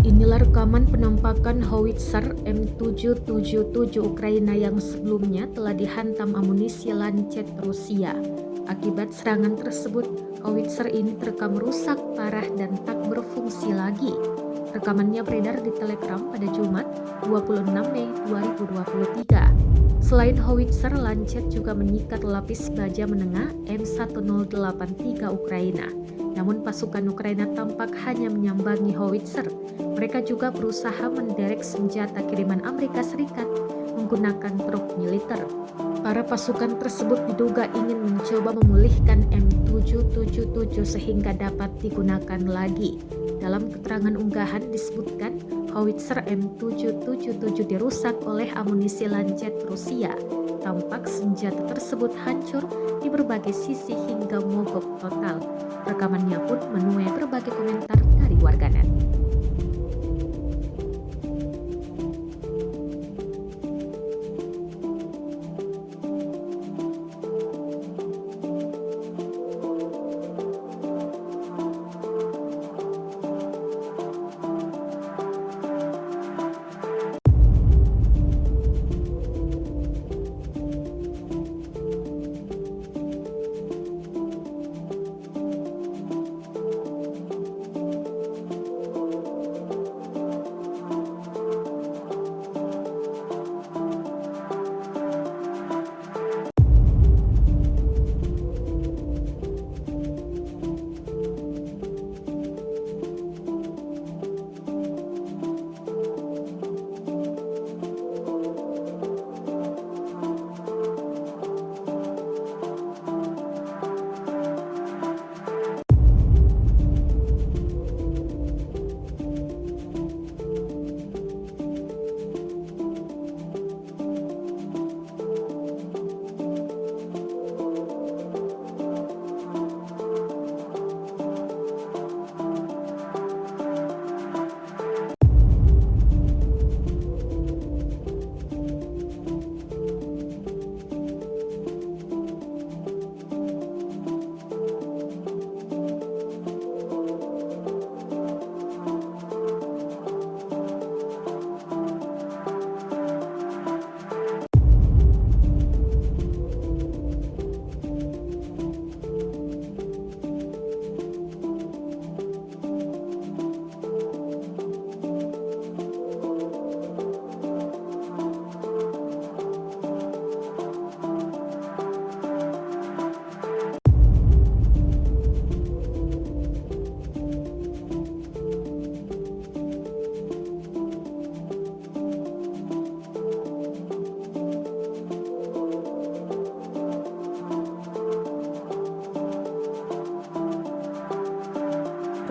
Inilah rekaman penampakan howitzer M777 Ukraina yang sebelumnya telah dihantam amunisi Lancet Rusia. Akibat serangan tersebut, howitzer ini terekam rusak parah dan tak berfungsi lagi. Rekamannya beredar di Telegram pada Jumat 26 Mei 2023. Selain howitzer, Lancet juga menyikat lapis baja menengah M1083 Ukraina. Namun pasukan Ukraina tampak hanya menyambangi howitzer. Mereka juga berusaha menderek senjata kiriman Amerika Serikat menggunakan truk militer. Para pasukan tersebut diduga ingin mencoba memulihkan M777 sehingga dapat digunakan lagi. Dalam keterangan unggahan disebutkan, howitzer M777 dirusak oleh amunisi Lancet Rusia. Tampak senjata tersebut hancur di berbagai sisi hingga mogok total. Rekamannya pun menuai berbagai komentar dari warganet.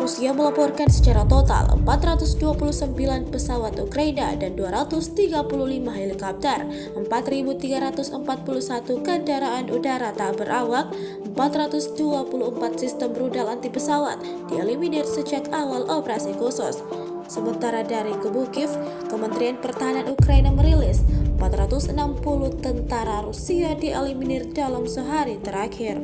Rusia melaporkan secara total 429 pesawat Ukraina dan 235 helikopter, 4.341 kendaraan udara tak berawak, 424 sistem rudal anti pesawat dieliminir sejak awal operasi khusus. Sementara dari Kubu Kiev, Kementerian Pertahanan Ukraina merilis 460 tentara Rusia dieliminir dalam sehari terakhir.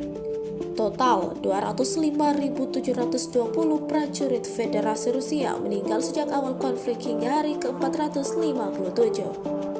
Total 205.720 prajurit Federasi Rusia meninggal sejak awal konflik hingga hari ke-457.